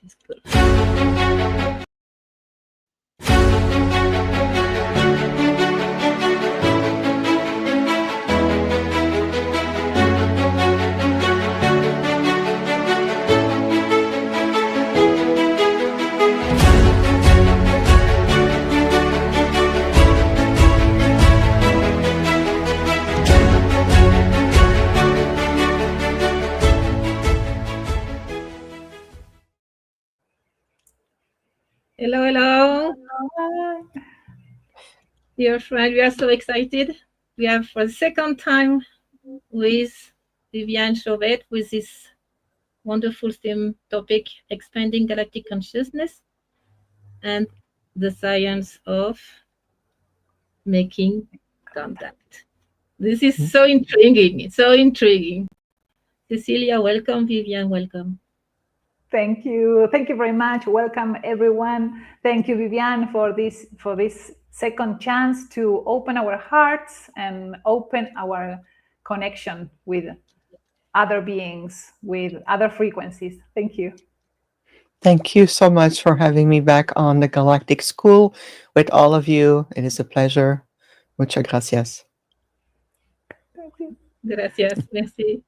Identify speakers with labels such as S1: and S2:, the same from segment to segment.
S1: is cool. Hello, hello. Dear friend, we are so excited. We have for the second time with Viviane Chauvet with this wonderful theme topic, expanding galactic consciousness and the science of making contact. This is so intriguing, so intriguing. Cecilia, welcome. Viviane, welcome.
S2: Thank you. Thank you very much. Welcome, everyone. Thank you, Viviane, for this second chance to open our hearts and open our connection with other beings, with other frequencies. Thank you.
S3: Thank you so much for having me back on the Galactic School with all of you. It is a pleasure. Muchas gracias.
S2: Thank you.
S1: Gracias, merci.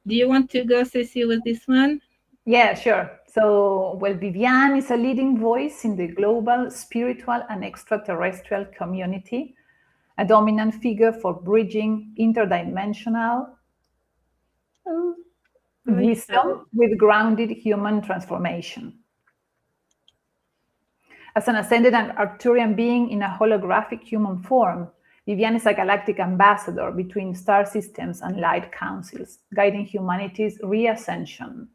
S1: Do you want to go, Ceci, with this one?
S2: Yeah, sure. So, well, Viviane is a leading voice in the global spiritual and extraterrestrial community, a dominant figure for bridging interdimensional wisdom with grounded human transformation. As an ascended and Arcturian being in a holographic human form, Viviane is a galactic ambassador between star systems and light councils, guiding humanity's reascension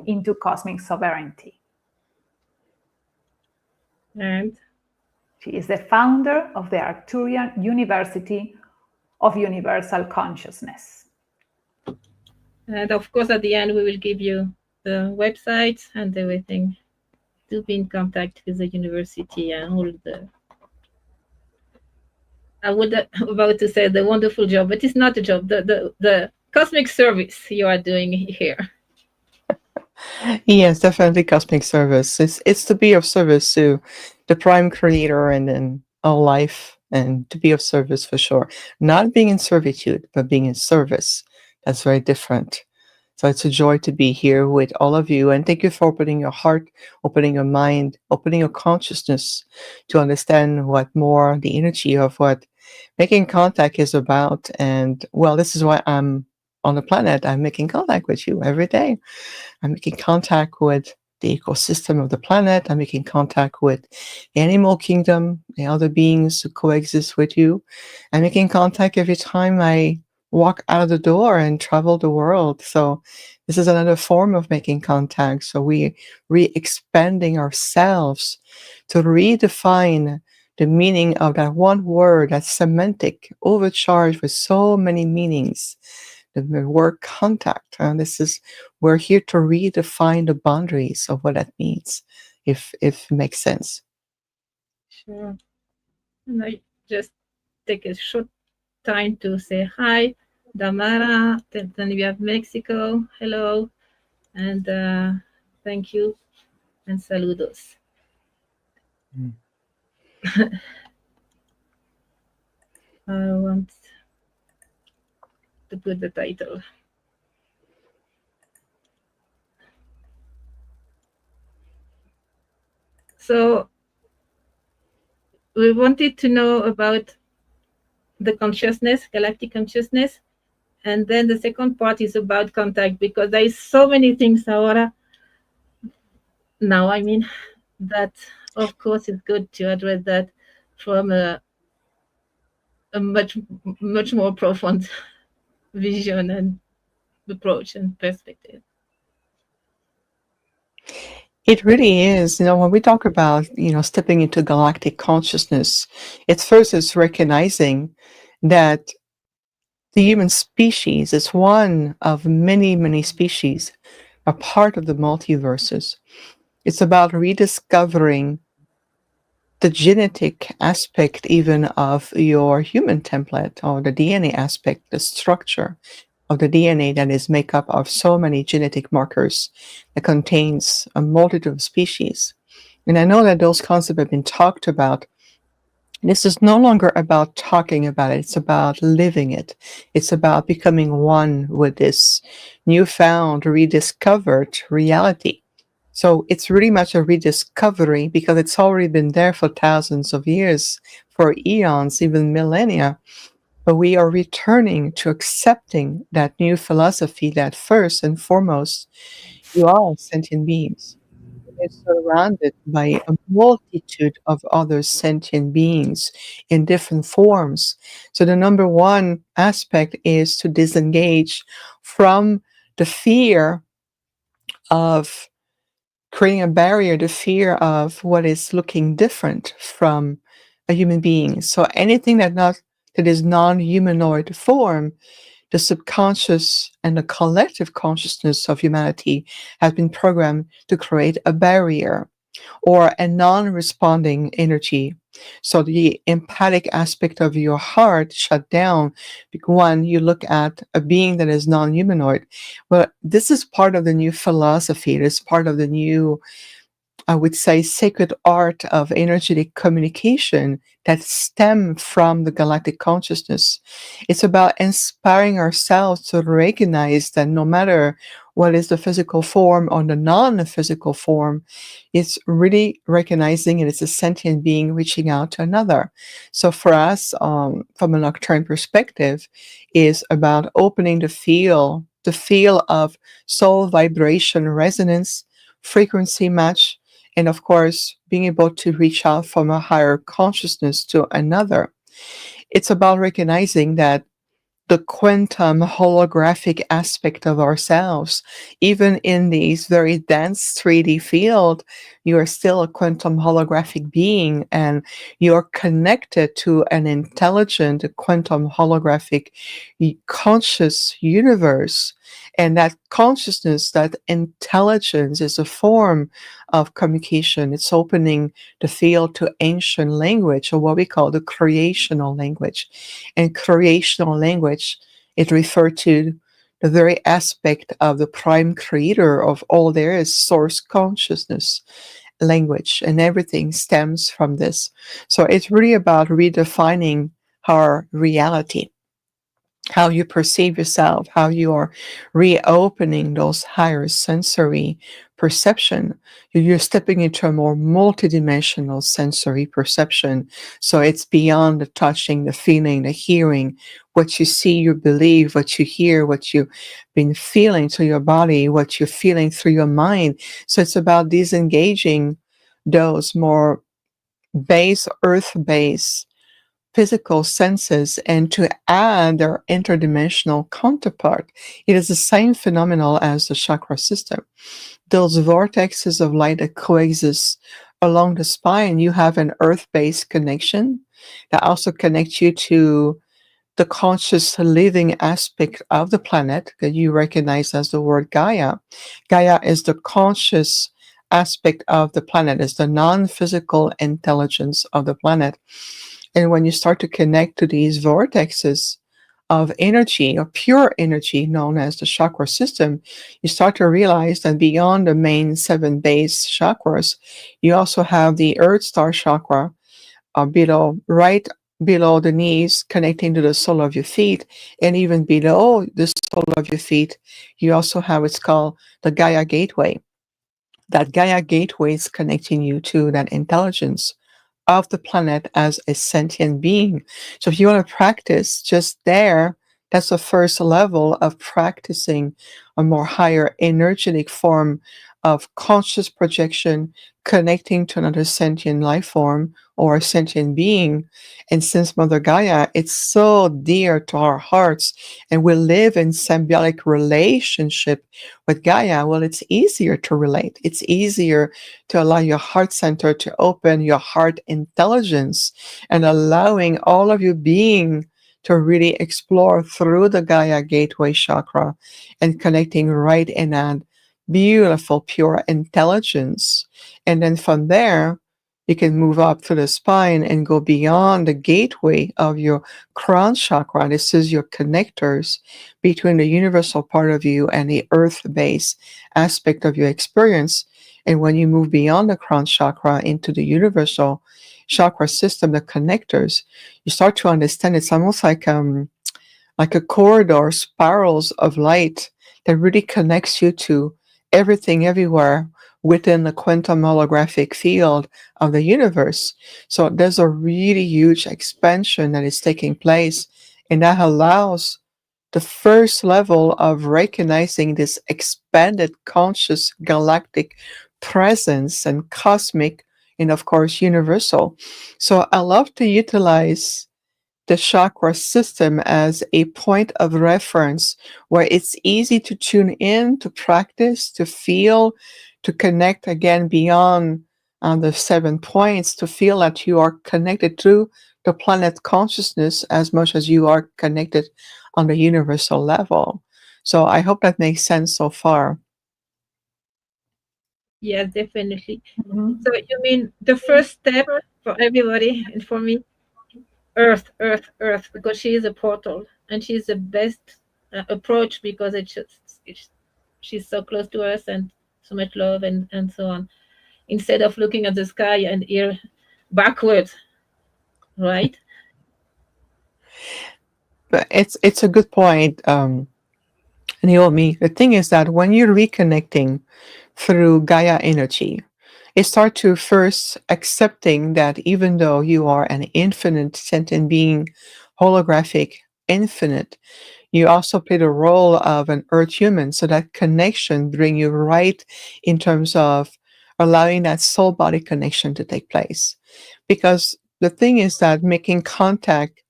S2: into cosmic sovereignty.
S1: And
S2: she is the founder of the Acturian University of Universal Consciousness.
S1: And of course, at the end, we will give you the website and everything to be in contact with the university and all the. I would about to say the wonderful job, but it's not a job. The cosmic service you are doing here.
S3: Yes, definitely cosmic service. It's to be of service to the prime creator and then all life, and to be of service for sure. Not being in servitude, but being in service. That's very different. So it's a joy to be here with all of you. And thank you for opening your heart, opening your mind, opening your consciousness to understand what more the energy of what making contact is about. And well, this is why I'm on the planet. I'm making contact with you every day. I'm making contact with the ecosystem of the planet. I'm making contact with the animal kingdom, the other beings who coexist with you. I'm making contact every time I walk out of the door and travel the world. So this is another form of making contact. So we re-expanding ourselves to redefine the meaning of that one word, that semantic, overcharged with so many meanings. The word contact. We're here to redefine the boundaries of what that means, if it makes sense.
S1: Sure. And I just take a short time to say hi, Damara. Then we have Mexico. Hello, and thank you, and saludos. I want to put the title. So we wanted to know about the consciousness, galactic consciousness, and then the second part is about contact, because there is so many things now. I mean, that of course it's good to address that from a much more profound vision and approach and perspective.
S3: It really is. When we talk about, stepping into galactic consciousness, it's recognizing that the human species is one of many, many species, a part of the multiverses. It's about rediscovering the genetic aspect even of your human template, or the DNA aspect, the structure, of the DNA that is made up of so many genetic markers that contains a multitude of species. And I know that those concepts have been talked about. This is no longer about talking about it. It's about living it. It's about becoming one with this newfound, rediscovered reality. So it's really much a rediscovery because it's already been there for thousands of years, for eons, even millennia. But we are returning to accepting that new philosophy that first and foremost, you are sentient beings. You're surrounded by a multitude of other sentient beings in different forms. So the number one aspect is to disengage from the fear of creating a barrier, the fear of what is looking different from a human being. So anything that is non-humanoid form, the subconscious and the collective consciousness of humanity has been programmed to create a barrier or a non-responding energy. So the empathic aspect of your heart shut down. One, you look at a being that is non-humanoid. Well, this is part of the new philosophy. It is part of the new, I would say, sacred art of energetic communication that stem from the galactic consciousness. It's about inspiring ourselves to recognize that no matter what is the physical form or the non-physical form, it's really recognizing it as a sentient being reaching out to another. So for us, from a nocturne perspective, is about opening the field of soul vibration resonance, frequency match, and of course, being able to reach out from a higher consciousness to another. It's about recognizing that the quantum holographic aspect of ourselves, even in these very dense 3D field, you are still a quantum holographic being and you're connected to an intelligent quantum holographic conscious universe. And that consciousness, that intelligence is a form of communication. It's opening the field to ancient language, or what we call the creational language. And creational language, it referred to the very aspect of the prime creator of all there is, source consciousness, language, and everything stems from this. So it's really about redefining our reality, how you perceive yourself, how you are reopening those higher sensory perception. You're stepping into a more multidimensional sensory perception. So it's beyond the touching, the feeling, the hearing, what you see, you believe, what you hear, what you've been feeling through your body, what you're feeling through your mind. So it's about disengaging those more earth-based physical senses and to add their interdimensional counterpart. It is the same phenomenon as the chakra system. Those vortexes of light that coexist along the spine, you have an earth-based connection that also connects you to the conscious living aspect of the planet that you recognize as the word Gaia. Gaia is the conscious aspect of the planet, is the non-physical intelligence of the planet. And when you start to connect to these vortexes of energy, or pure energy known as the chakra system, you start to realize that beyond the main 7 base chakras, you also have the Earth Star chakra right below the knees, connecting to the sole of your feet, and even below the sole of your feet, you also have what's called the Gaia Gateway. That Gaia Gateway is connecting you to that intelligence of the planet as a sentient being. So if you want to practice just there, that's the first level of practicing a more higher energetic form of conscious projection, connecting to another sentient life form or a sentient being. And since Mother Gaia, it's so dear to our hearts and we live in symbiotic relationship with Gaia, well, it's easier to relate. It's easier to allow your heart center to open, your heart intelligence, and allowing all of your being to really explore through the Gaia Gateway chakra and connecting right in that beautiful, pure intelligence. And then from there, You can move up to the spine and go beyond the gateway of your crown chakra. This is your connectors between the universal part of you and the earth-based aspect of your experience. And when you move beyond the crown chakra into the universal chakra system, the connectors, you start to understand it's almost like a corridor, spirals of light that really connects you to everything everywhere within the quantum holographic field of the universe. So there's a really huge expansion that is taking place, and that allows the first level of recognizing this expanded conscious galactic presence and cosmic and of course universal. So I love to utilize the chakra system as a point of reference where it's easy to tune in, to practice, to feel, to connect again beyond the 7 points, to feel that you are connected to the planet consciousness as much as you are connected on the universal level. So I hope that makes sense so far.
S1: Yes, definitely.
S2: Mhm.
S1: So you mean the first step for everybody and for me, Earth, Earth, Earth, because she is a portal and she's the best approach because she's so close to us and so much love and so on. Instead of looking at the sky and here backwards, right?
S3: But it's a good point, Naomi. The thing is that when you're reconnecting through Gaia energy, it starts to first accepting that even though you are an infinite sentient being, holographic, infinite, you also play the role of an earth human. So that connection bring you right in terms of allowing that soul body connection to take place. Because the thing is that making contact,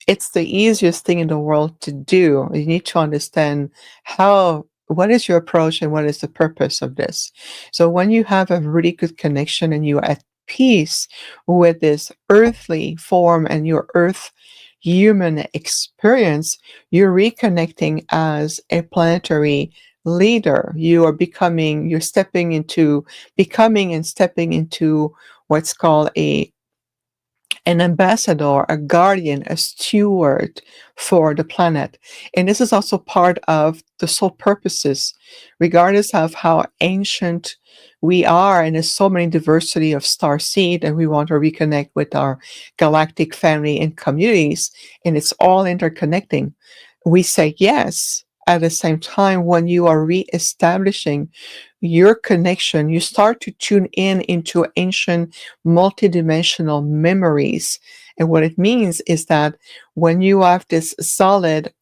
S3: it's the easiest thing in the world to do. You need to understand what is your approach and what is the purpose of this. So when you have a really good connection and you are at peace with this earthly form and your earth human experience, you're reconnecting as a planetary leader. You're stepping into becoming and stepping into what's called an ambassador, a guardian, a steward for the planet. And this is also part of the soul purposes, regardless of how ancient we are. And there's so many diversity of star seed, and we want to reconnect with our galactic family and communities, and it's all interconnecting. We say yes. At the same time, when you are re-establishing your connection, you start to tune in into ancient multidimensional memories. And what it means is that when you have this solid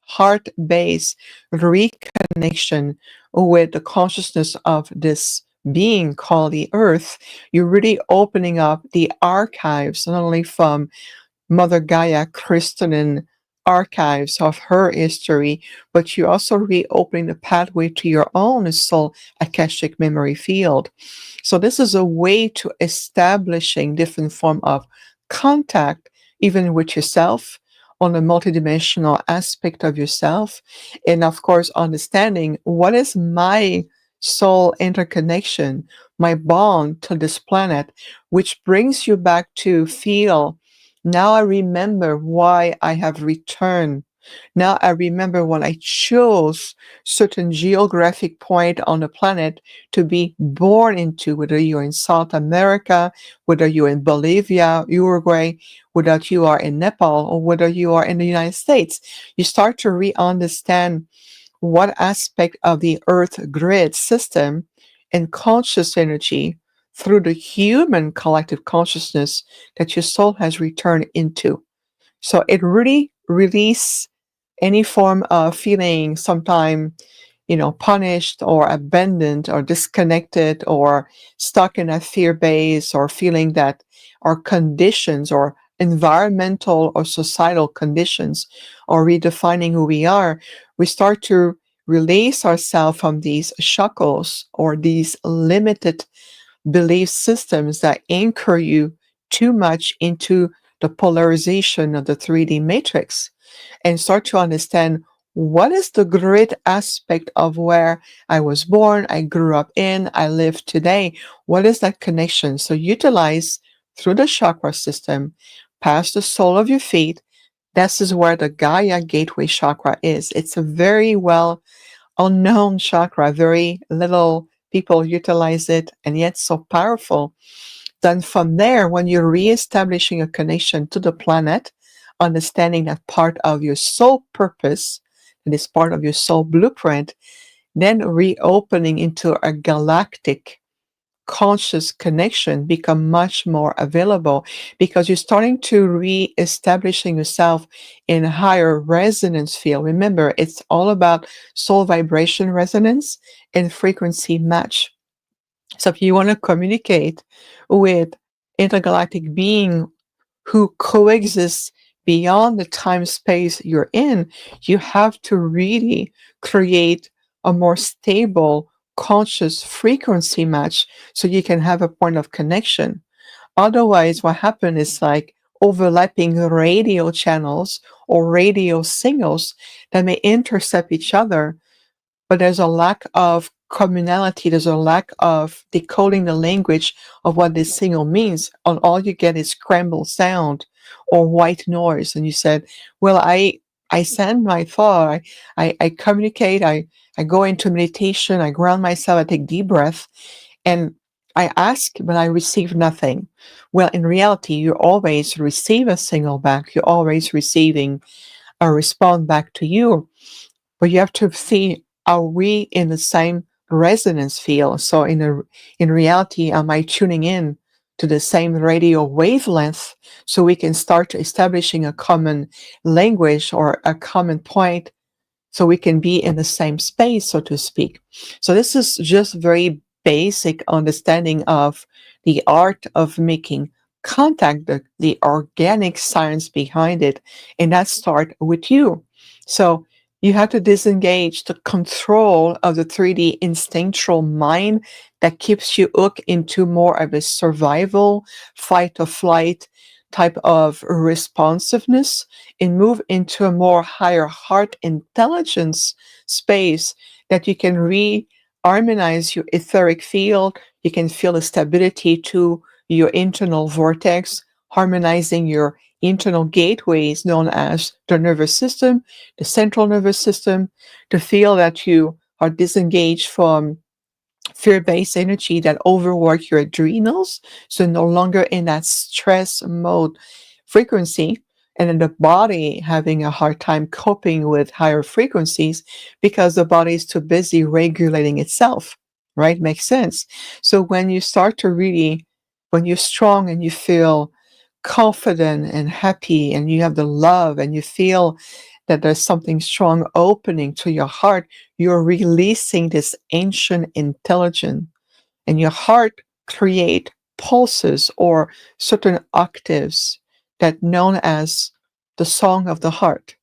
S3: heart-based reconnection with the consciousness of this being called the earth, you're really opening up the archives, not only from Mother Gaia crystalline archives of her history, but you're also reopening the pathway to your own soul akashic memory field. So this is a way to establishing different form of contact, even with yourself, on a multidimensional aspect of yourself, and of course understanding what is my soul interconnection, my bond to this planet, which brings you back to feel. Now I remember why I have returned. Now I remember when I chose certain geographic point on the planet to be born into, whether you're in South America, whether you're in Bolivia, Uruguay, whether you are in Nepal, or whether you are in the United States. You start to re-understand what aspect of the Earth grid system and conscious energy through the human collective consciousness that your soul has returned into. So it really release any form of feeling sometime, punished or abandoned or disconnected or stuck in a fear base, or feeling that our conditions or environmental or societal conditions are redefining who we are. We start to release ourselves from these shackles or these limited belief systems that anchor you too much into the polarization of the 3D matrix, and start to understand what is the great aspect of where I was born, I grew up in, I live today? What is that connection? So utilize through the chakra system, past the sole of your feet. This is where the Gaia Gateway chakra is. It's a very well unknown chakra. Very little people utilize it, and yet so powerful. Then from there, when you're reestablishing a connection to the planet, understanding that part of your soul purpose, and is part of your soul blueprint, then reopening into a galactic conscious connection become much more available, because you're starting to re-establishing yourself in a higher resonance field. Remember, it's all about soul vibration resonance and frequency match. So if you want to communicate with intergalactic being who coexist beyond the time space you're in, you have to really create a more stable conscious frequency match so you can have a point of connection. Otherwise, what happens is like overlapping radio channels or radio signals that may intercept each other, but there's a lack of communality. There's a lack of decoding the language of what this signal means. And all you get is scrambled sound or white noise. And you said, well, I send my thought, I communicate, I go into meditation, I ground myself, I take deep breath, and I ask, but I receive nothing. Well, in reality, you always receive a signal back. You're always receiving a response back to you. But you have to see, are we in the same resonance field? So in reality, am I tuning in to the same radio wavelength so we can start establishing a common language or a common point so we can be in the same space, so to speak. So this is just very basic understanding of the art of making contact, the organic science behind it, and that starts with you. So you have to disengage the control of the 3D instinctual mind that keeps you hooked into more of a survival, fight or flight type of responsiveness, and move into a more higher heart intelligence space that you can harmonize your etheric field. You can feel the stability to your internal vortex, harmonizing your internal gateways known as the nervous system, the central nervous system, to feel that you are disengaged from fear-based energy that overwork your adrenals, so no longer in that stress mode frequency, and then the body having a hard time coping with higher frequencies because the body is too busy regulating itself, right? Makes sense. So when you start to really, when you're strong and you feel confident and happy and you have the love and you feel that there's something strong opening to your heart, you're releasing this ancient intelligence, and your heart create pulses or certain octaves that known as the song of the heart.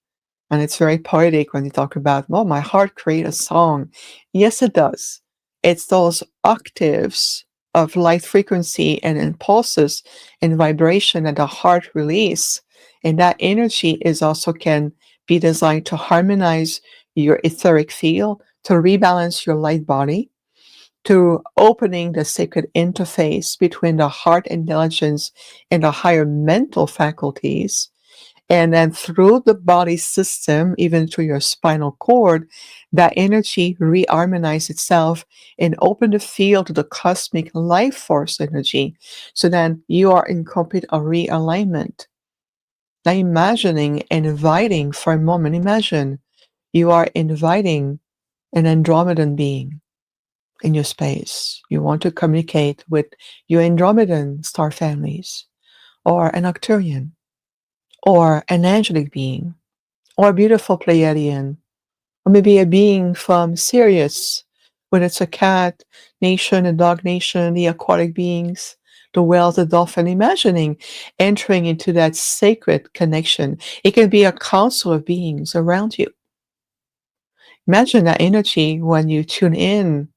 S3: And it's very poetic when you talk about, well, my heart create a song. Yes, it does. It's those octaves of light frequency and impulses and vibration that the heart release. And that energy is also can be designed to harmonize your etheric field, to rebalance your light body, to opening the sacred interface between the heart intelligence and the higher mental faculties. And then through the body system, even through your spinal cord, that energy reharmonize itself and open the field to the cosmic life force energy. So then you are in complete realignment. Now imagining and inviting for a moment, imagine you are inviting an Andromedan being in your space. You want to communicate with your Andromedan star families, or an Acturian, or an angelic being, or a beautiful Pleiadian, or maybe a being from Sirius, whether it's a cat nation, a dog nation, the aquatic beings, the whales, the dolphin, imagining entering into that sacred connection. It can be a council of beings around you. Imagine that energy when you tune in.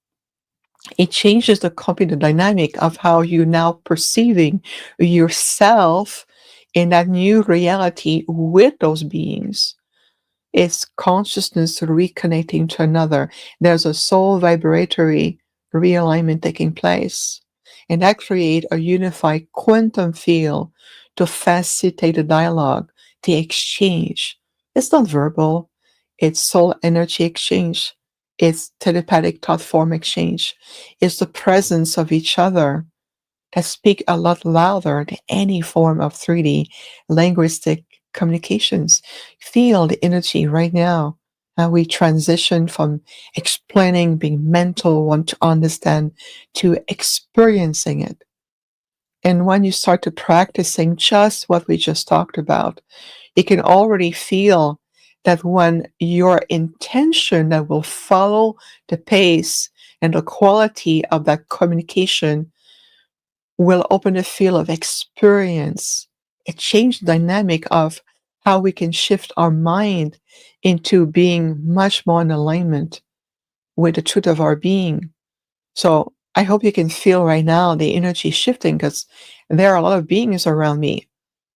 S3: It changes the complete dynamic of how you're now perceiving yourself in that new reality with those beings. It's consciousness reconnecting to another. There's a soul vibratory realignment taking place. And that creates a unified quantum field to facilitate the dialogue, the exchange. It's not verbal, it's soul energy exchange. It's telepathic thought form exchange. It's the presence of each other that speak a lot louder than any form of 3D linguistic communications. Feel the energy right now. How we transition from explaining, being mental, want to understand, to experiencing it. And when you start to practicing just what we just talked about, you can already feel that when your intention that will follow the pace and the quality of that communication will open a field of experience. It changed the dynamic of how we can shift our mind into being much more in alignment with the truth of our being. So I hope you can feel right now the energy shifting, because there are a lot of beings around me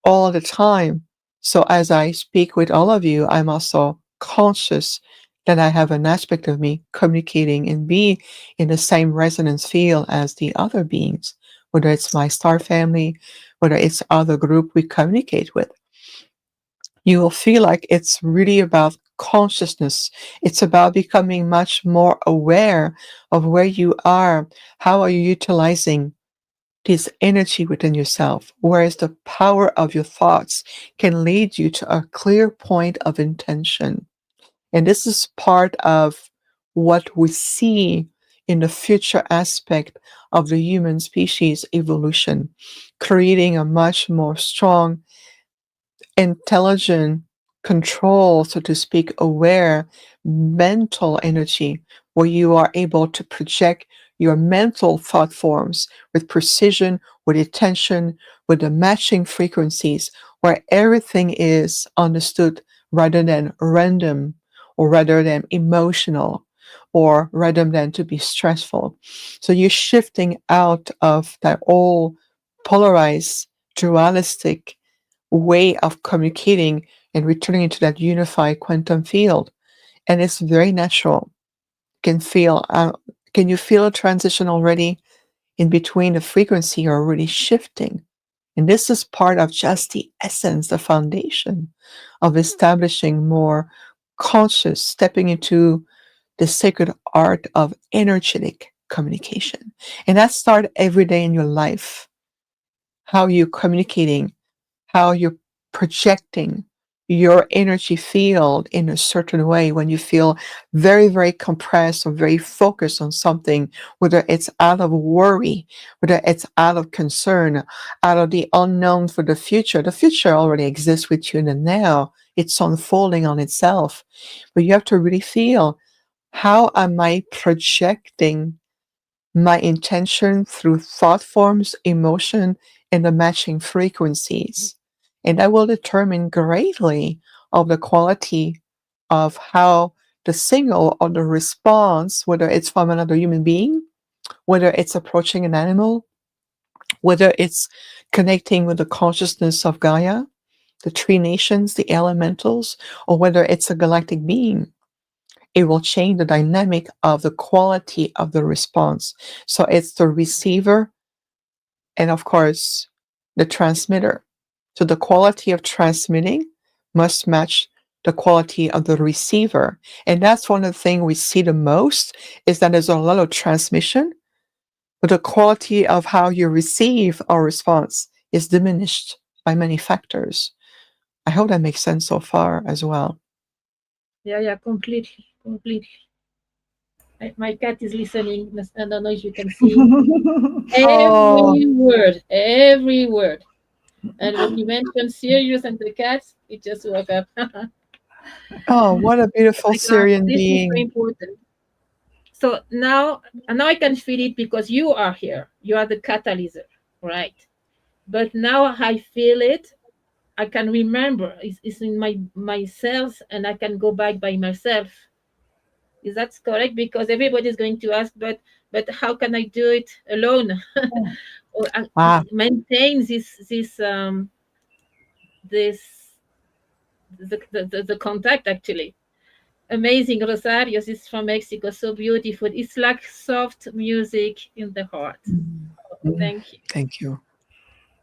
S3: all the time. So as I speak with all of you, I'm also conscious that I have an aspect of me communicating and be in the same resonance field as the other beings, whether it's my star family, whether it's other group we communicate with. You will feel like it's really about consciousness. It's about becoming much more aware of where you are. How are you utilizing this energy within yourself, whereas the power of your thoughts can lead you to a clear point of intention. And this is part of what we see in the future aspect of the human species evolution, creating a much more strong, intelligent, control, so to speak, aware mental energy, where you are able to project your mental thought forms with precision, with attention, with the matching frequencies, where everything is understood rather than random, or rather than emotional, or rather than to be stressful. So you're shifting out of that old polarized, dualistic way of communicating and returning into that unified quantum field. And it's very natural. Can feel, can you feel a transition already in between? The frequency are already shifting. And this is part of just the essence, the foundation of establishing more conscious, stepping into the sacred art of energetic communication. And that starts every day in your life. How you're communicating, how you're projecting your energy field in a certain way when you feel very, very compressed or very focused on something, whether it's out of worry, whether it's out of concern, out of the unknown for the future. The future already exists with you in the now. It's unfolding on itself. But you have to really feel, how am I projecting my intention through thought forms, emotion, and the matching frequencies? And that will determine greatly of the quality of how the signal or the response, whether it's from another human being, whether it's approaching an animal, whether it's connecting with the consciousness of Gaia, the three nations, the elementals, or whether it's a galactic being. It will change the dynamic of the quality of the response. So it's the receiver and, of course, the transmitter. So the quality of transmitting must match the quality of the receiver. And that's one of the things we see the most, is that there's a lot of transmission, but the quality of how you receive our response is diminished by many factors. I hope that makes sense so far as well.
S1: Yeah, completely, completely. My cat is listening. I don't know if you can see
S3: Oh,
S1: every word. And when you mentioned Sirius and the cats, it just woke up. Oh
S3: oh, what a beautiful
S1: my God,
S3: Syrian
S1: this is so
S3: being.
S1: important. So now, and now I can feel it because you are here. You are the catalyzer, right? But now I feel it. I can remember. It's in my cells, and I can go back by myself. Is that correct? Because everybody is going to ask, but how can I do it alone? Or
S3: Wow.
S1: maintain this the contact actually. Amazing, Rosario. This is from Mexico. So beautiful. It's like soft music in the heart. Thank you.
S3: Thank you.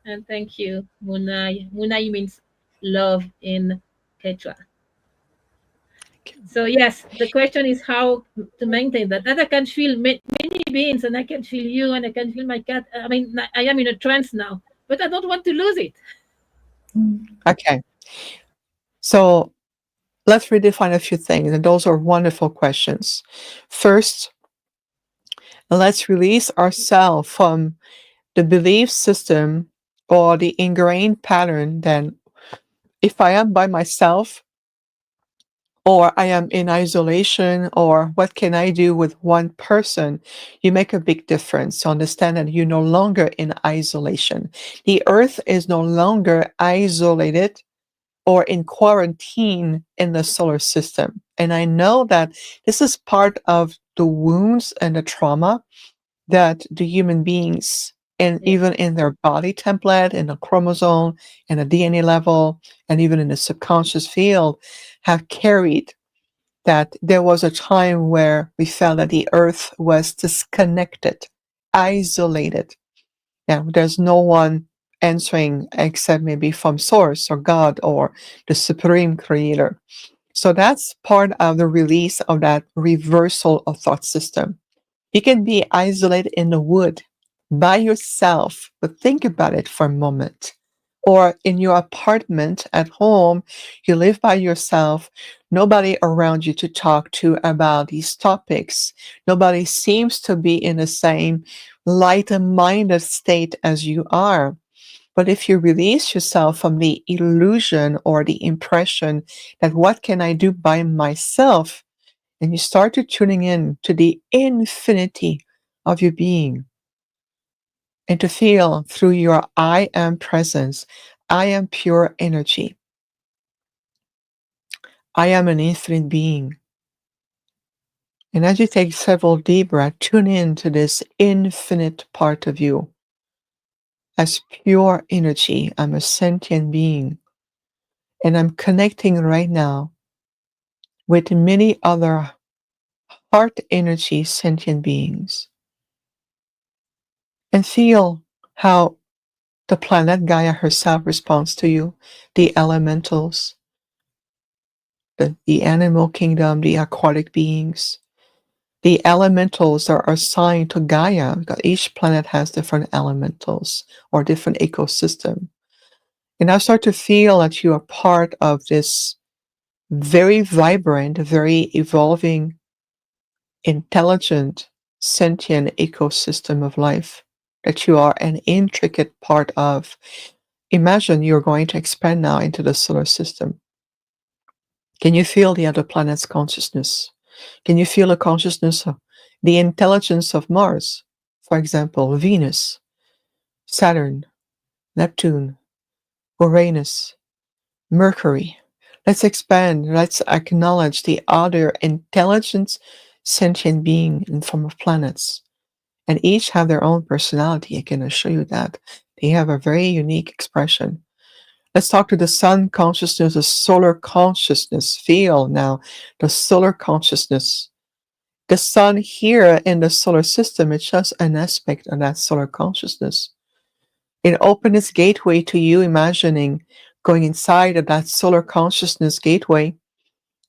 S1: And thank you, Munai. Munai means love in Quechua.
S3: Thank you.
S1: So yes, the question is how to maintain that. That I can feel many beings, and I can feel you, and I can feel my cat. I mean, I am in a trance now, but I don't want to lose it.
S3: Okay. So let's redefine a few things, and those are wonderful questions. First, let's release ourselves from the belief system or the ingrained pattern that if I am by myself, or I am in isolation, or what can I do with one person, you make a big difference. So understand that you're no longer in isolation. The earth is no longer isolated or in quarantine in the solar system. And I know that this is part of the wounds and the trauma that the human beings, and even in their body template, in the chromosome, in the DNA level, and even in the subconscious field, have carried, that there was a time where we felt that the earth was disconnected, isolated. Yeah, there's no one answering except maybe from source or God or the supreme creator. So that's part of the release of that reversal of thought system. You can be isolated in the wood by yourself, but think about it for a moment. Or in your apartment at home, you live by yourself, nobody around you to talk to about these topics. Nobody seems to be in the same light-minded state as you are. But if you release yourself from the illusion or the impression that what can I do by myself, and you start to tuning in to the infinity of your being, and to feel through your I am presence, I am pure energy. I am an infinite being. And as you take several deep breaths, tune in to this infinite part of you. As pure energy, I'm a sentient being. And I'm connecting right now with many other heart energy sentient beings. And feel how the planet Gaia herself responds to you, the elementals, the animal kingdom, the aquatic beings. The elementals are assigned to Gaia because each planet has different elementals or different ecosystem. And I start to feel that you are part of this very vibrant, very evolving, intelligent, sentient ecosystem of life that you are an intricate part of. Imagine you're going to expand now into the solar system. Can you feel the other planet's consciousness? Can you feel the consciousness of the intelligence of Mars? For example, Venus, Saturn, Neptune, Uranus, Mercury. Let's expand. Let's acknowledge the other intelligent sentient being in form of planets. And each have their own personality. I can assure you that. They have a very unique expression. Let's talk to the sun consciousness, the solar consciousness. Feel now the solar consciousness. The sun here in the solar system is just an aspect of that solar consciousness. It opens its gateway to you, imagining going inside of that solar consciousness gateway,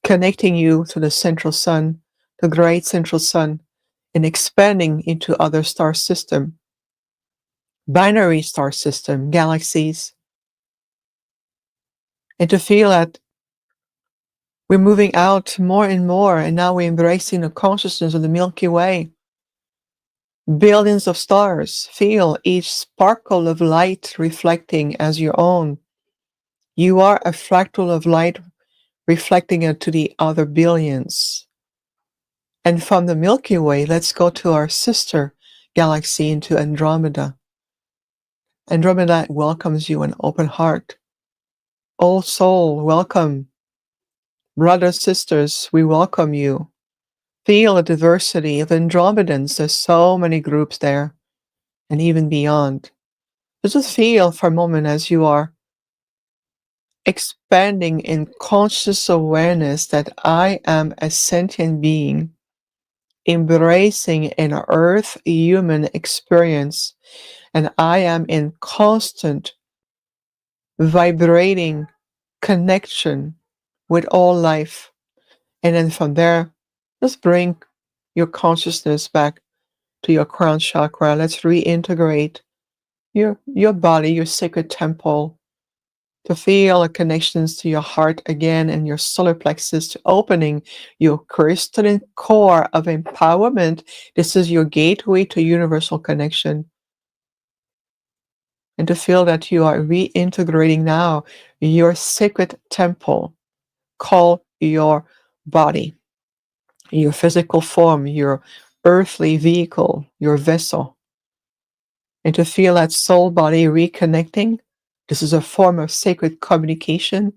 S3: connecting you to the central sun, the great central sun, and expanding into other star system, binary star system, galaxies, and to feel that we're moving out more and more, and now we're embracing the consciousness of the Milky Way. Billions of stars. Feel each sparkle of light reflecting as your own. You are a fractal of light reflecting into the other billions. And from the Milky Way, let's go to our sister galaxy, into Andromeda. Andromeda welcomes you an open heart. Old soul, welcome. Brothers, sisters, we welcome you. Feel the diversity of Andromedans. There's so many groups there, and even beyond. Just feel for a moment as you are expanding in conscious awareness that I am a sentient being, embracing an earth human experience, and I am in constant vibrating connection with all life. And then from there, just bring your consciousness back to your crown chakra. Let's reintegrate your body, your sacred temple, to feel the connections to your heart again and your solar plexus, to opening your crystalline core of empowerment. This is your gateway to universal connection. And to feel that you are reintegrating now your sacred temple, call your body, your physical form, your earthly vehicle, your vessel. And to feel that soul body reconnecting. This is a form of sacred communication.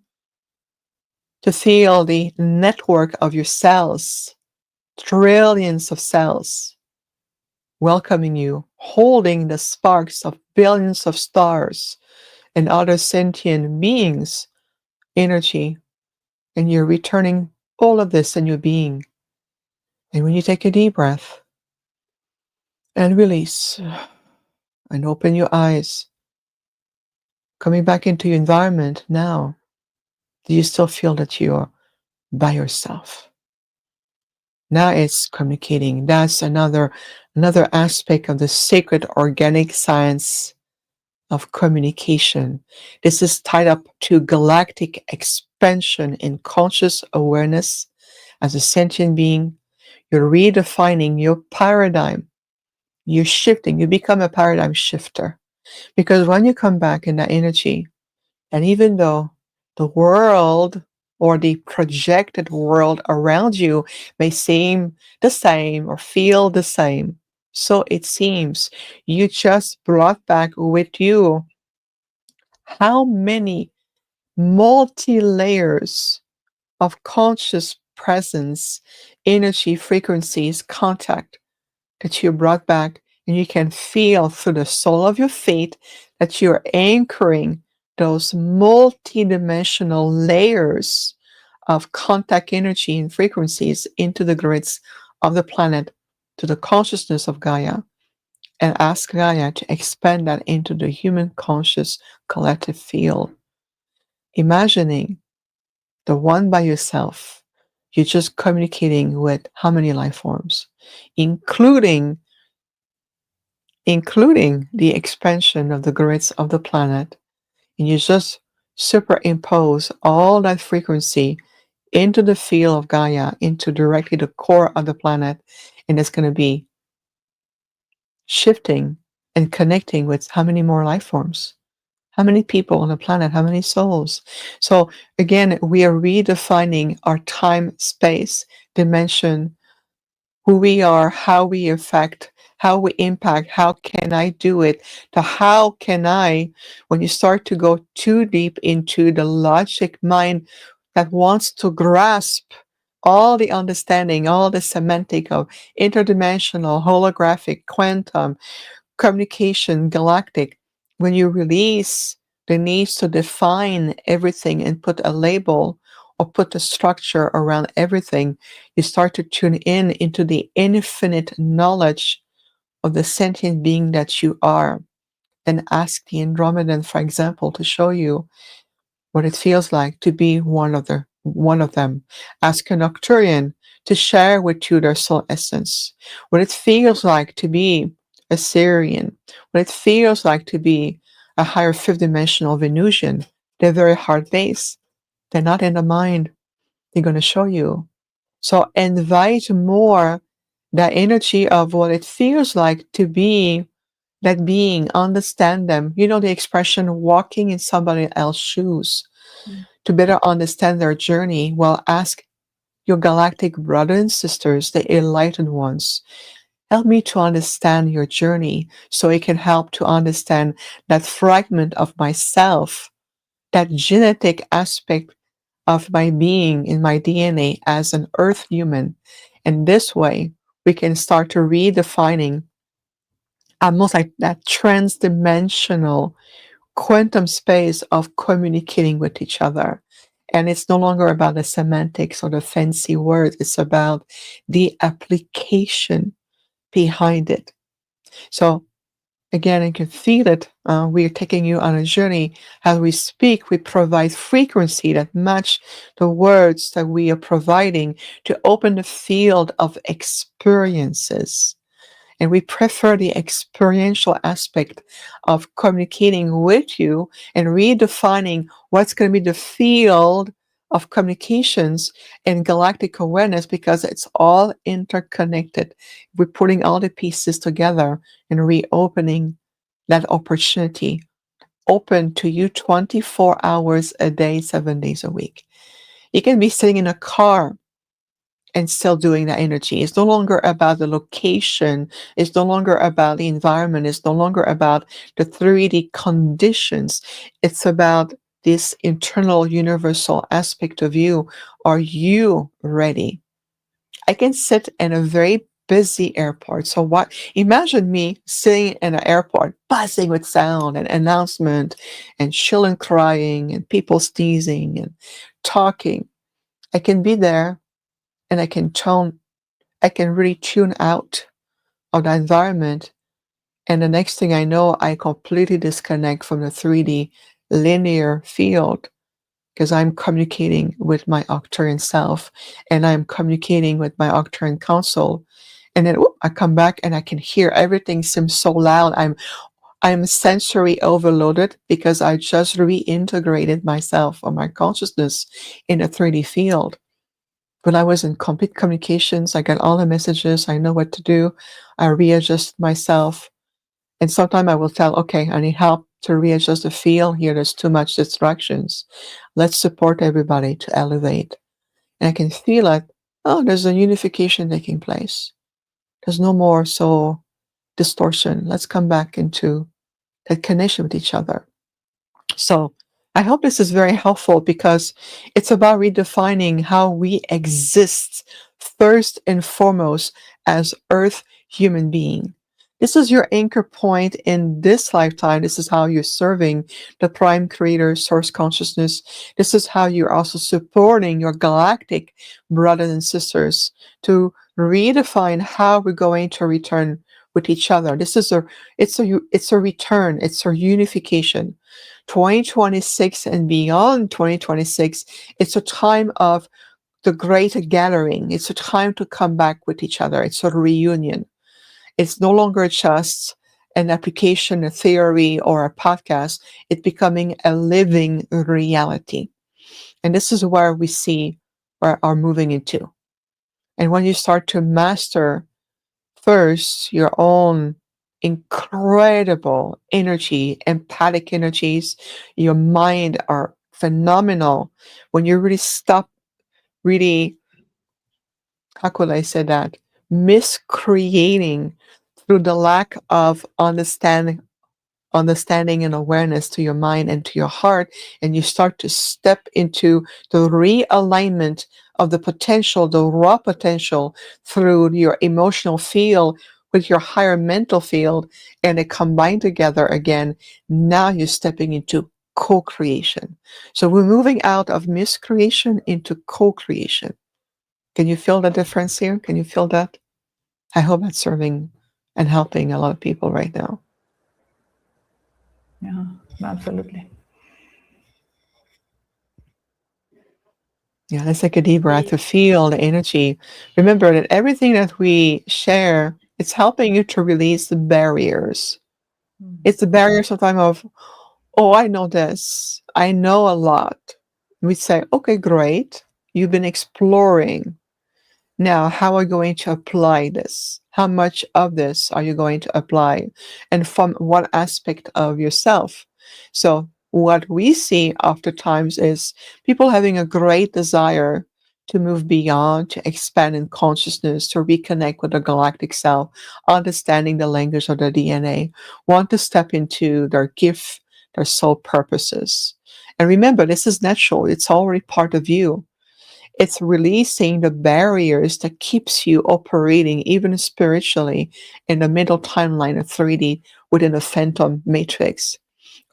S3: To feel the network of your cells, trillions of cells, welcoming you, holding the sparks of billions of stars and other sentient beings' energy, and you're returning all of this in your being. And when you take a deep breath and release and open your eyes, coming back into your environment now, do you still feel that you're by yourself? Now it's communicating. That's another aspect of the sacred organic science of communication. This is tied up to galactic expansion in conscious awareness as a sentient being. You're redefining your paradigm. You're shifting. You become a paradigm shifter. Because when you come back in that energy, and even though the world or the projected world around you may seem the same or feel the same, so it seems, you just brought back with you how many multi-layers of conscious presence, energy, frequencies, contact that you brought back, and you can feel through the sole of your feet that you're anchoring those multi-dimensional layers of contact energy and frequencies into the grids of the planet, to the consciousness of Gaia, and ask Gaia to expand that into the human conscious collective field. Imagining the one by yourself, you're just communicating with how many life forms, including the expansion of the grids of the planet, and you just superimpose all that frequency into the field of Gaia, into directly the core of the planet, and it's going to be shifting and connecting with how many more life forms, how many people on the planet, how many souls. So again, we are redefining our time, space, dimension, who we are, how we affect, how we impact, how can I do it, to how can I, when you start to go too deep into the logic mind that wants to grasp all the understanding, all the semantic of interdimensional, holographic, quantum, communication, galactic, when you release the needs to define everything and put a label or put a structure around everything, you start to tune in into the infinite knowledge of the sentient being that you are. And ask the Andromedan, for example, to show you what it feels like to be one of them. Ask an Acturian to share with you their soul essence, what it feels like to be a Syrian, what it feels like to be a higher fifth dimensional Venusian. They're very heart based. They're not in the mind. They're going to show you. So invite more that energy of what it feels like to be that being, understand them. You know the expression walking in somebody else's shoes. To better understand their journey, well, ask your galactic brothers and sisters, the enlightened ones, help me to understand your journey so it can help to understand that fragment of myself, that genetic aspect of my being in my DNA as an earth human. And this way, we can start to redefining almost like that transdimensional quantum space of communicating with each other. And it's no longer about the semantics or the fancy words. It's about the application behind it. So again, you can feel it. We are taking you on a journey. As we speak, we provide frequency that match the words that we are providing to open the field of experiences. And we prefer the experiential aspect of communicating with you and redefining what's going to be the field of communications in galactic awareness, because it's all interconnected. We're putting all the pieces together and reopening that opportunity open to you 24 hours a day, 7 days a week. You can be sitting in a car and still doing that energy. It's no longer about the location. It's no longer about the environment. It's no longer about the 3D conditions. It's about this internal universal aspect of you. Are you ready? I can sit in a very busy airport. So what? Imagine me sitting in an airport, buzzing with sound and announcement and children crying and people sneezing and talking. I can be there and I can really tune out of the environment. And the next thing I know, I completely disconnect from the 3D linear field, because I'm communicating with my Acturian self and I'm communicating with my Acturian council. And then I come back and I can hear everything seems so loud. I'm sensory overloaded because I just reintegrated myself or my consciousness in a 3D field. When I was in complete communications, I got all the messages. I know what to do. I readjust myself. And sometimes I will tell, okay, I need help to readjust the field here. There's too much distractions. Let's support everybody to elevate. And I can feel it. Oh, there's a unification taking place. There's no more so distortion. Let's come back into that connection with each other. So I hope this is very helpful, because it's about redefining how we exist first and foremost as Earth human being. This is your anchor point in this lifetime. This is how you're serving the prime creator source consciousness. This is how you're also supporting your galactic brothers and sisters to redefine how we're going to return with each other. It's a return. It's a unification. 2026 and beyond 2026, it's a time of the great gathering. It's a time to come back with each other. It's a reunion. It's no longer just an application, a theory, or a podcast. It's becoming a living reality. And this is where we see where are moving into. And when you start to master first your own incredible energy, empathic energies, your mind are phenomenal. When you really stop really, how could I say that, miscreating through the lack of understanding and awareness to your mind and to your heart, and you start to step into the realignment of the potential, the raw potential, through your emotional field with your higher mental field, and they combine together again. Now you're stepping into co-creation. So we're moving out of miscreation into co-creation. Can you feel the difference here? Can you feel that? I hope that's serving and helping a lot of people right now.
S2: Yeah, absolutely.
S3: Yeah, let's take a deep breath to feel the energy. Remember that everything that we share, it's helping you to release the barriers. It's the barrier sometimes of, oh, I know this. I know a lot. We say, okay, great. You've been exploring. Now, how are you going to apply this? How much of this are you going to apply? And from what aspect of yourself? So what we see oftentimes is people having a great desire to move beyond, to expand in consciousness, to reconnect with the galactic self, understanding the language of the DNA, want to step into their gift, their soul purposes. And remember, this is natural. It's already part of you. It's releasing the barriers that keeps you operating, even spiritually, in the middle timeline of 3D within a phantom matrix.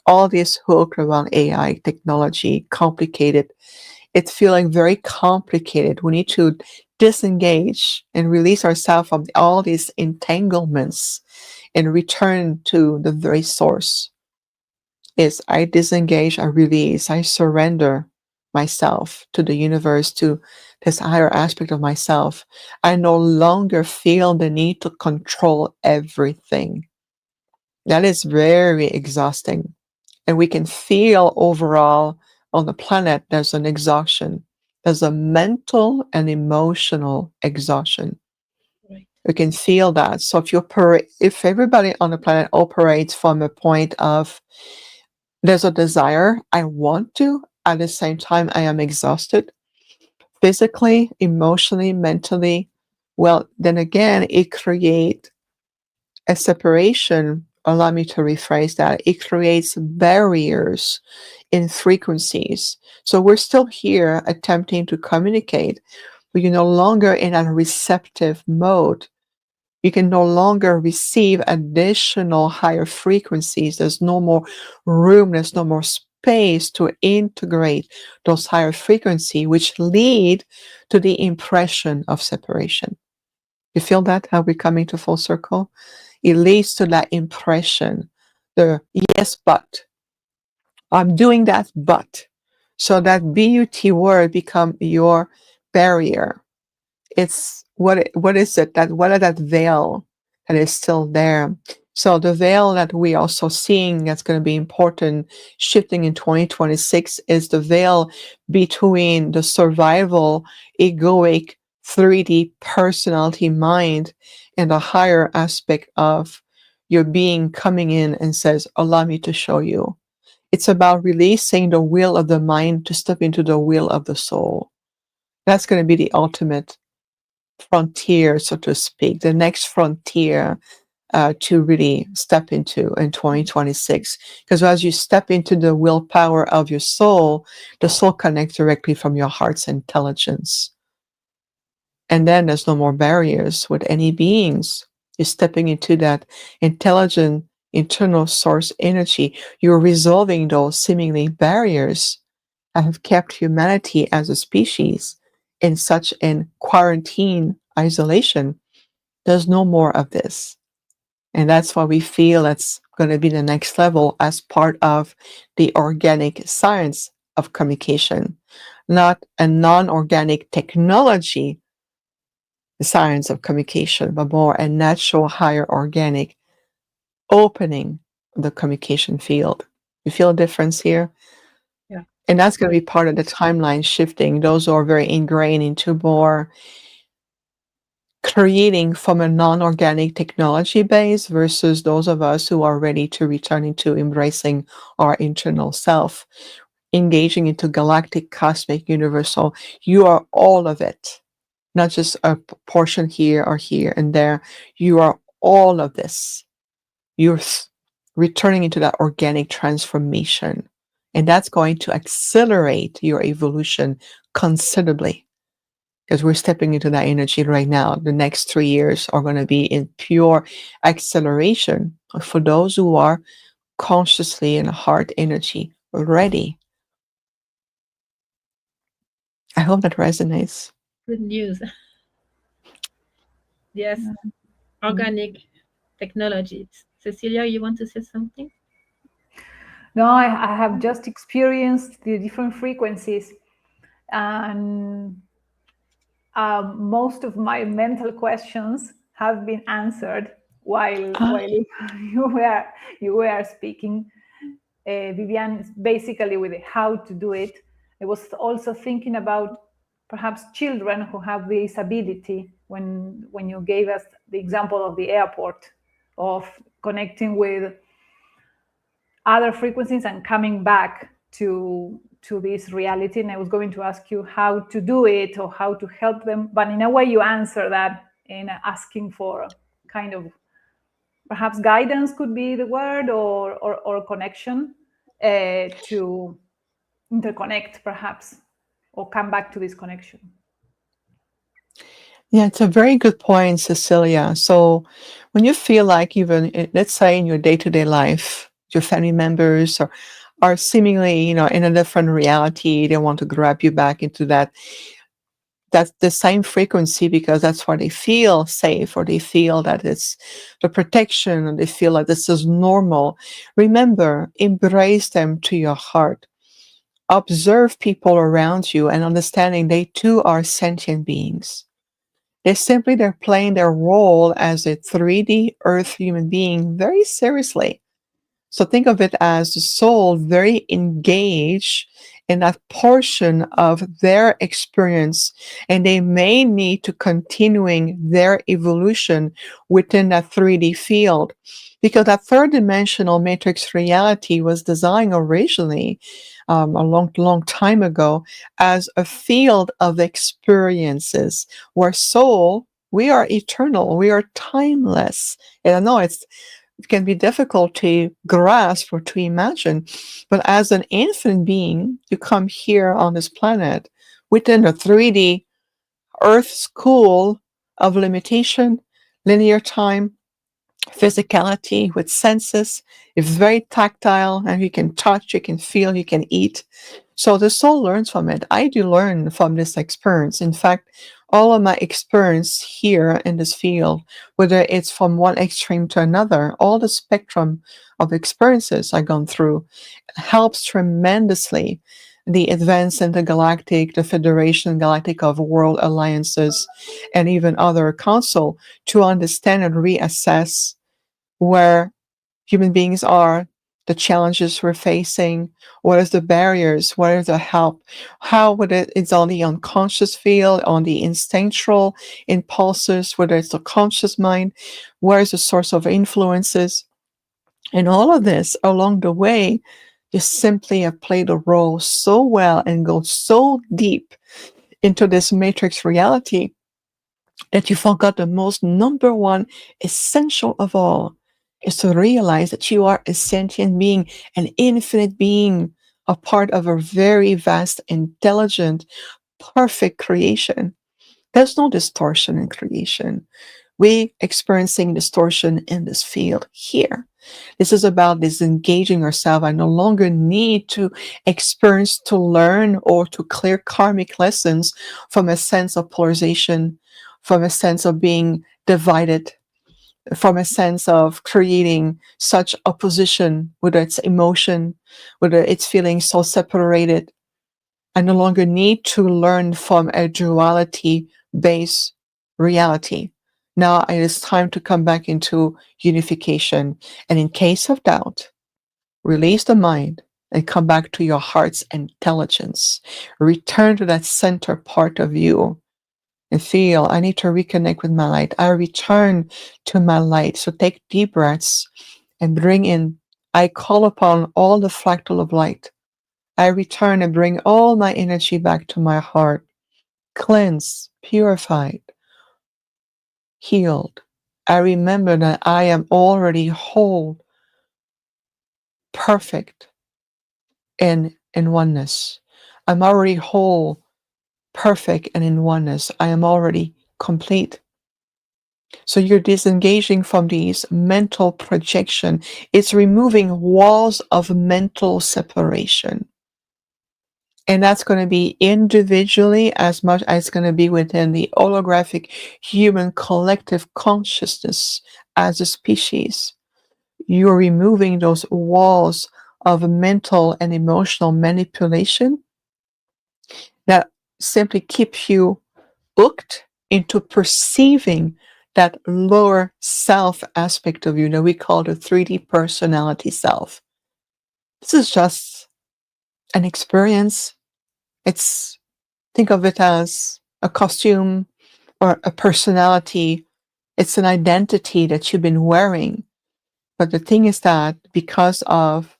S3: all this hook around AI technology, complicated. It's feeling very complicated. We need to disengage and release ourselves from all these entanglements and return to the very source. Is I disengage, I release, I surrender myself to the universe, to this higher aspect of myself. I no longer feel the need to control everything. That is very exhausting. And we can feel overall on the planet there's an exhaustion. There's a mental and emotional exhaustion.
S1: Right.
S3: We can feel that. So if everybody on the planet operates from a point of there's a desire, I want to, at the same time I am exhausted, physically, emotionally, mentally, well, then again, it creates a separation. Allow me to rephrase that. It creates barriers in frequencies. So we're still here attempting to communicate, but you're no longer in a receptive mode. You can no longer receive additional higher frequencies. There's no more room, there's no more space to integrate those higher frequencies, which lead to the impression of separation. You feel that, how we're coming to full circle? It leads to that impression, the yes, but. I'm doing that, but. So that BUT word become your barrier. It's what is it that what is that veil that is still there? So the veil that we also seeing that's going to be important shifting in 2026 is the veil between the survival egoic 3D personality mind and the higher aspect of your being coming in and says, allow me to show you. It's about releasing the will of the mind to step into the will of the soul. That's going to be the ultimate frontier, so to speak, the next frontier to really step into in 2026. Because as you step into the willpower of your soul, the soul connects directly from your heart's intelligence. And then there's no more barriers with any beings. You're stepping into that intelligent internal source energy. You're resolving those seemingly barriers that have kept humanity as a species in such an quarantine isolation. There's no more of this. And that's why we feel that's going to be the next level as part of the organic science of communication, not a non-organic technology science of communication, but more a natural, higher organic opening the communication field. You feel a difference here?
S1: Yeah.
S3: And that's going to be part of the timeline shifting. Those who are very ingrained into more creating from a non-organic technology base versus those of us who are ready to return into embracing our internal self, engaging into galactic, cosmic, universal. You are all of it, not just a portion here or here and there. You are all of this. You're returning into that organic transformation. And that's going to accelerate your evolution considerably because we're stepping into that energy right now. The next 3 years are going to be in pure acceleration for those who are consciously in heart energy ready. I hope that resonates.
S1: Good news. Yes, organic technologies. Cecilia, you want to say something?
S2: No, I have just experienced the different frequencies, and most of my mental questions have been answered while you were speaking, Viviane. Basically, with how to do it. I was also thinking about perhaps children who have this ability. When you gave us the example of the airport, of connecting with other frequencies and coming back to this reality, and I was going to ask you how to do it or how to help them, but in a way you answer that in asking for kind of perhaps guidance could be the word, or connection to interconnect perhaps, or come back to this connection.
S3: Yeah, it's a very good point, Cecilia. So when you feel like even, let's say in your day-to-day life, your family members are seemingly, in a different reality. They want to grab you back into that's the same frequency, because that's why they feel safe, or they feel that it's the protection, and they feel like this is normal. Remember, embrace them to your heart. Observe people around you and understanding they too are sentient beings. They're playing their role as a 3D Earth human being very seriously. So think of it as the soul very engaged in that portion of their experience, and they may need to continuing their evolution within that 3D field, because that third dimensional matrix reality was designed originally a long time ago as a field of experiences where soul, we are eternal, we are timeless. And I know it can be difficult to grasp or to imagine, but as an infinite being, you come here on this planet within a 3D Earth school of limitation, linear time, physicality with senses. It's very tactile, and you can touch, you can feel, you can eat. So the soul learns from it. I do learn from this experience. In fact, all of my experience here in this field, whether it's from one extreme to another, all the spectrum of experiences I've gone through helps tremendously the advance in the Galactic, the Federation Galactic of World Alliances, and even other council to understand and reassess where human beings are, the challenges we're facing, what is the barriers, what is the help, how would it's on the unconscious field, on the instinctual impulses, whether it's the conscious mind, where is the source of influences, and all of this along the way. You simply have played a role so well and go so deep into this matrix reality that you forgot the most number one essential of all is to realize that you are a sentient being, an infinite being, a part of a very vast, intelligent, perfect creation. There's no distortion in creation. We experiencing distortion in this field here. This is about disengaging ourselves. I no longer need to experience, to learn, or to clear karmic lessons from a sense of polarization, from a sense of being divided, from a sense of creating such opposition, whether it's emotion, whether it's feeling so separated. I no longer need to learn from a duality-based reality. Now it is time to come back into unification. And in case of doubt, release the mind and come back to your heart's intelligence. Return to that center part of you and feel, I need to reconnect with my light. I return to my light. So take deep breaths and bring in, I call upon all the fractal of light. I return and bring all my energy back to my heart, cleansed, purified, healed. I remember that I am already whole, perfect, and in oneness. I'm already whole, perfect, and in oneness. I am already complete. So you're disengaging from these mental projection. It's removing walls of mental separation. And that's going to be individually as much as it's going to be within the holographic human collective consciousness as a species. You're removing those walls of mental and emotional manipulation that simply keep you hooked into perceiving that lower self aspect of you that we call the 3D personality self. This is just an experience. Think of it as a costume or a personality. It's an identity that you've been wearing. But the thing is that because of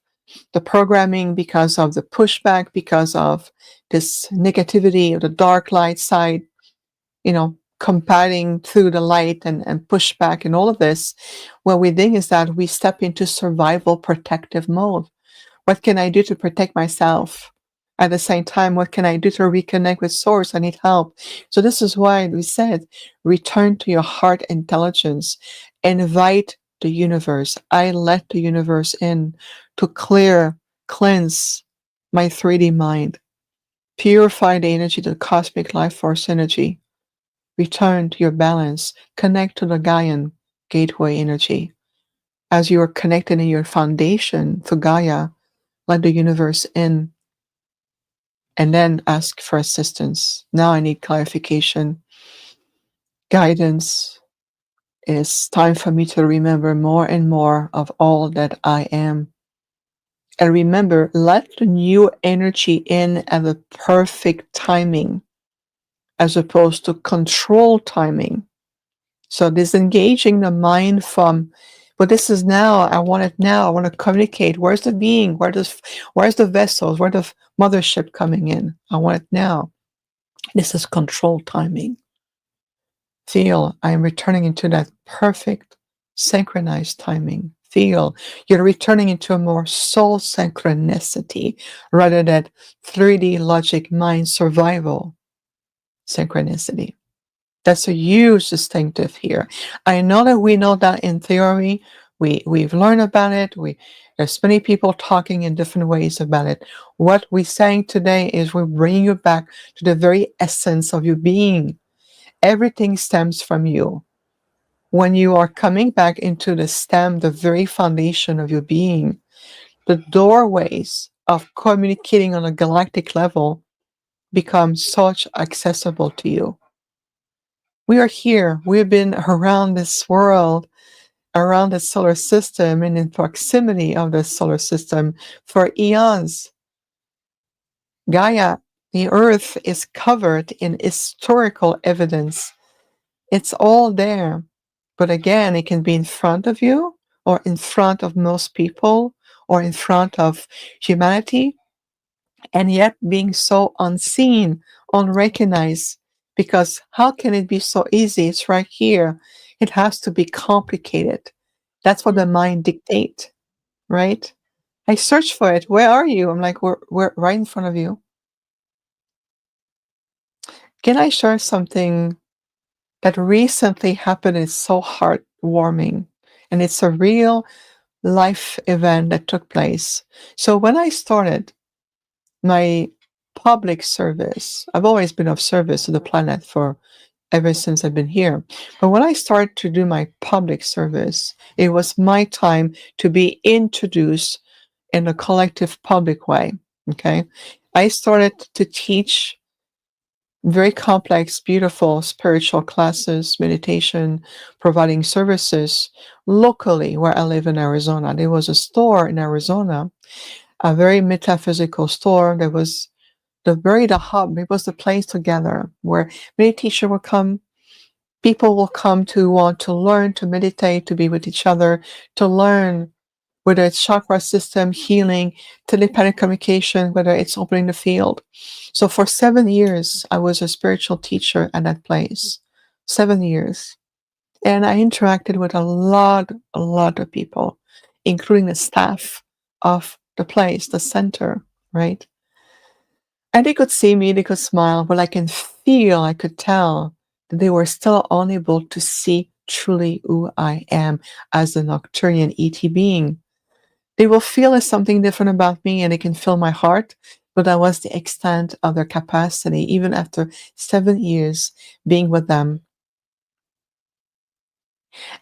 S3: the programming, because of the pushback, because of this negativity of the dark light side, combating through the light and pushback and all of this, what we think is that we step into survival protective mode. What can I do to protect myself? At the same time, what can I do to reconnect with source? I need help. So this is why we said, return to your heart intelligence. Invite the universe. I let the universe in to cleanse my 3D mind, purify the energy, the cosmic life force energy, return to your balance, connect to the Gaian gateway energy. As you are connected in your foundation to Gaia, let the universe in, and then ask for assistance. Now I need clarification, guidance. It's time for me to remember more and more of all that I am. And remember, let the new energy in at the perfect timing, as opposed to control timing. So disengaging the mind from, but this is now, I want it now, I want to communicate. Where's the being? Where's the vessels? Where's the mothership coming in? I want it now. This is control timing. Feel I am returning into that perfect synchronized timing. Feel you're returning into a more soul synchronicity rather than 3D logic mind survival synchronicity. That's a huge distinctive here. I know that we know that in theory. We've learned about it. There's many people talking in different ways about it. What we're saying today is we're bringing you back to the very essence of your being. Everything stems from you. When you are coming back into the stem, the very foundation of your being, the doorways of communicating on a galactic level become such accessible to you. We are here. We've been around this world, around the solar system, and in proximity of the solar system for eons. Gaia, the Earth, is covered in historical evidence. It's all there. But again, it can be in front of you, or in front of most people, or in front of humanity, and yet being so unseen, unrecognized. Because how can it be so easy? It's right here. It has to be complicated. That's what the mind dictates, right? I search for it. Where are you? I'm like, we're right in front of you. Can I share something that recently happened? It's so heartwarming, and it's a real life event that took place. So when I started my public service, I've always been of service to the planet for ever since I've been here. But when I started to do my public service, it was my time to be introduced in a collective public way. Okay. I started to teach very complex, beautiful spiritual classes, meditation, providing services locally where I live in Arizona. There was a store in Arizona, a very metaphysical store that was the hub. It was the place together where many teachers will come. People will come to want to learn, to meditate, to be with each other, to learn whether it's chakra system, healing, telepathic communication, whether it's opening the field. So for 7 years, I was a spiritual teacher at that place. 7 years. And I interacted with a lot of people, including the staff of the place, the center, right? And they could see me, they could smile, but I could tell that they were still unable to see truly who I am as an Acturian ET being. They will feel there's something different about me, and they can feel my heart, but that was the extent of their capacity, even after 7 years being with them.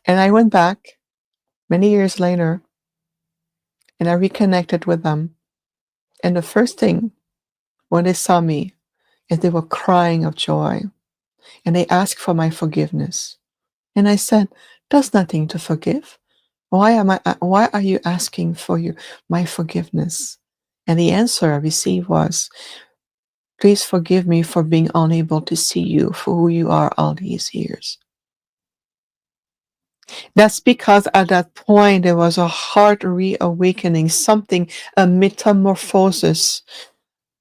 S3: And I went back many years later, and I reconnected with them. And the first thing when they saw me is they were crying of joy, and they asked for my forgiveness. And I said, "There's nothing to forgive. Why are you asking for my forgiveness?" And the answer I received was, "Please forgive me for being unable to see you for who you are all these years." That's because at that point there was a heart reawakening, something, a metamorphosis,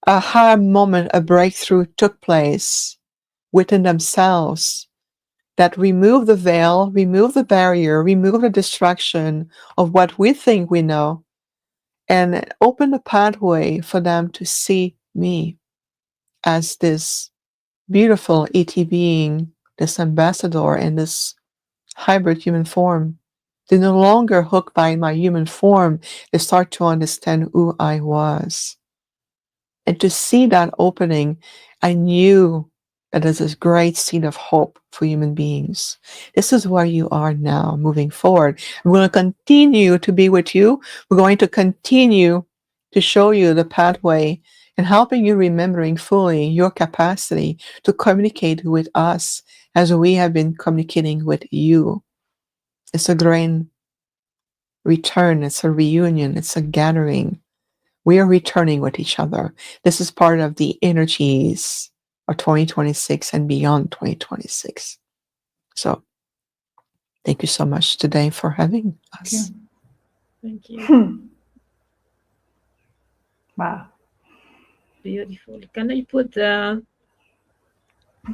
S3: a aha moment, a breakthrough took place within themselves that remove the veil, remove the barrier, remove the distraction of what we think we know, and open the pathway for them to see me as this beautiful ET being, this ambassador in this hybrid human form. to no longer hooked by my human form, to start to understand who I was. And to see that opening, I knew that there's this great seed of hope for human beings. This is where you are now moving forward. We're going to continue to be with you. We're going to continue to show you the pathway and helping you remembering fully your capacity to communicate with us as we have been communicating with you. It's a grand return. It's a reunion. It's a gathering. We are returning with each other. This is part of the energies of 2026 and beyond 2026. So thank you so much today for having us.
S1: Thank you.
S2: Wow.
S1: Beautiful. Can I put the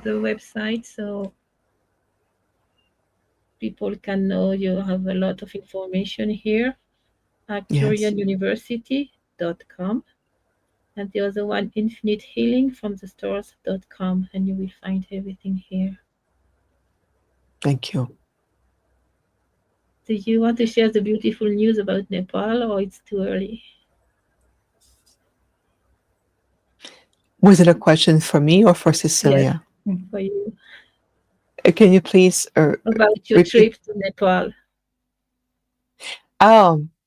S1: website so people can know you have a lot of information here? Acturianuniversity.com. And the other one, infinitehealingfromthestars.com, and you will find everything here.
S3: Thank you.
S1: Do you want to share the beautiful news about Nepal, or it's too early?
S3: Was it a question for me or for Cecilia?
S1: Yes, for you.
S3: Can you please
S1: About your
S3: repeat?
S1: trip to Nepal.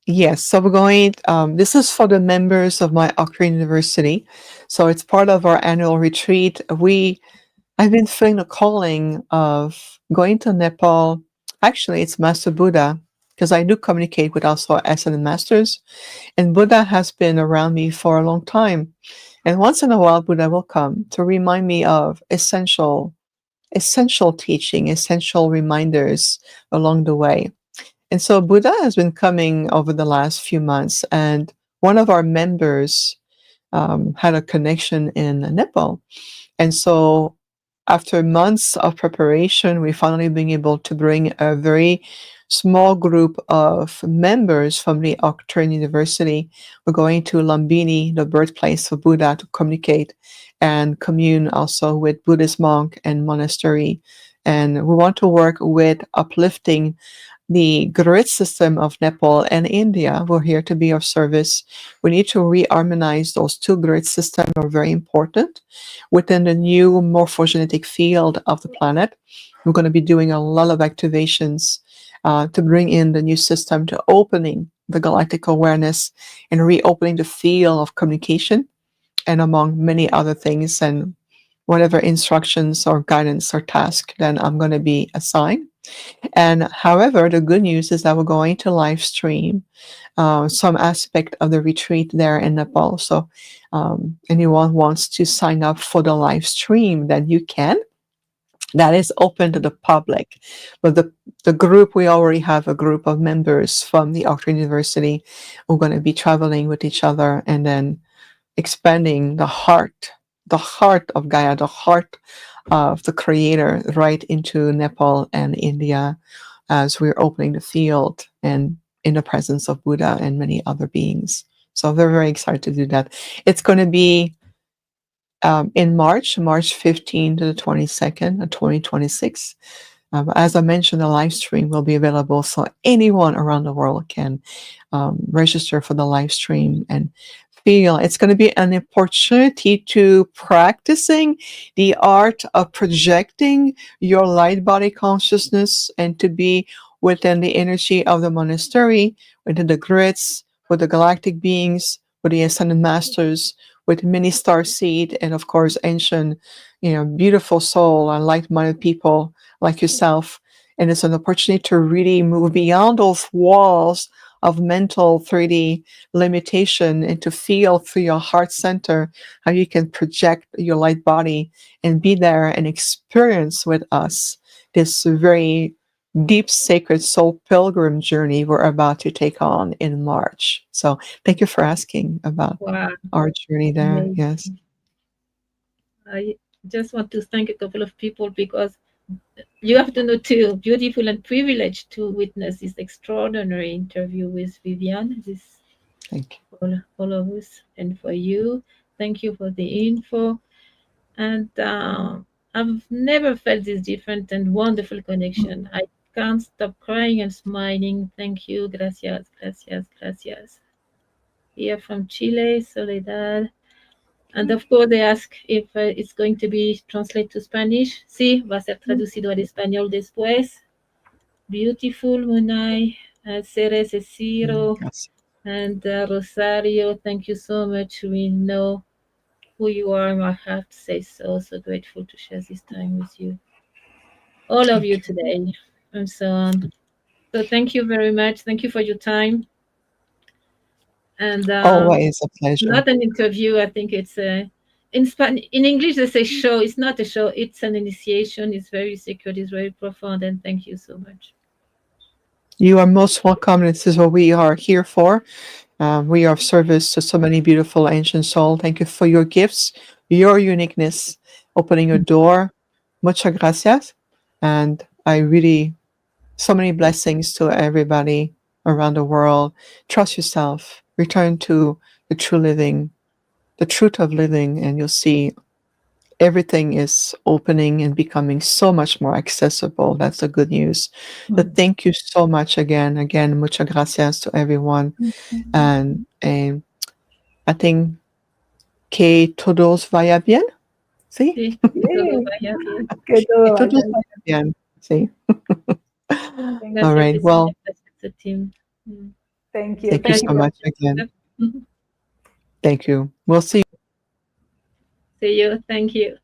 S3: Yes. So we're going, this is for the members of my Acturian University. So it's part of our annual retreat. I've been feeling the calling of going to Nepal. Actually, it's Master Buddha, because I do communicate with also Ascended Masters, and Buddha has been around me for a long time. And once in a while, Buddha will come to remind me of essential teaching, essential reminders along the way. And so Buddha has been coming over the last few months, and one of our members had a connection in Nepal. And so after months of preparation, we finally been able to bring a very small group of members from the Acturian University. We're going to Lumbini, the birthplace of Buddha, to communicate and commune also with Buddhist monk and monastery. And we want to work with uplifting the grid system of Nepal and India. We're here to be of service. We need to reharmonize those two grid systems are very important within the new morphogenetic field of the planet. We're going to be doing a lot of activations to bring in the new system, to opening the galactic awareness and reopening the field of communication, and among many other things, and whatever instructions or guidance or task then I'm going to be assigned. And however, the good news is that we're going to live stream some aspect of the retreat there in Nepal. So anyone wants to sign up for the live stream, then you can. That is open to the public. But the group, we already have a group of members from the Acturian University who are going to be traveling with each other and then expanding the heart of Gaia, the heart of the Creator right into Nepal and India as we're opening the field and in the presence of Buddha and many other beings. So they're very excited to do that. It's going to be in March 15 to the 22nd of 2026. As I mentioned, the live stream will be available, so anyone around the world can register for the live stream and feel. It's going to be an opportunity to practicing the art of projecting your light body consciousness and to be within the energy of the monastery, within the grids, with the galactic beings, with the ascended masters, with many star seed, and of course ancient, beautiful soul and like-minded people like yourself. And it's an opportunity to really move beyond those walls of mental 3D limitation and to feel through your heart center how you can project your light body and be there and experience with us this very deep sacred soul pilgrim journey we're about to take on in March. So thank you for asking about our journey there.
S1: Amazing.
S3: Yes.
S1: I just want to thank a couple of people because you have to know too, beautiful and privileged to witness this extraordinary interview with Viviane. This
S3: Thank
S1: you. All of us, and for you, thank you for the info. And I've never felt this different and wonderful connection. can't stop crying and smiling. Thank you. Gracias, gracias, gracias. Here from Chile, Soledad. And of course, they ask if it's going to be translated to Spanish. Sí, va a ser traducido al español después. Beautiful, Munay, Ceres, Ciro, and Rosario. Thank you so much. We know who you are. I have to say so grateful to share this time with you. All of you today, and so on. So thank you very much. Thank you for your time. And
S3: Always a pleasure.
S1: not an interview. I think it's in English they say show. It's not a show. It's an initiation. It's very secret. It's very profound. And thank you so much.
S3: You are most welcome. This is what we are here for. We are of service to so many beautiful ancient souls. Thank you for your gifts, your uniqueness, opening your door. Muchas gracias. And I really, so many blessings to everybody around the world. Trust yourself. Return to the true living, the truth of living, and you'll see everything is opening and becoming so much more accessible. That's the good news. So thank you so much again. Again, muchas gracias to everyone. And I think que todos vaya bien. ¿Sí?
S1: Sí, que todo vaya bien.
S2: Que todo
S3: Que todos
S2: vaya
S3: vaya bien. Sí.
S1: Gracias,
S3: All right.
S1: Cristina.
S3: Well,
S1: Gracias a team.
S2: Thank you.
S3: thank you so much again. Thank you. We'll see you.
S1: See you. Thank you.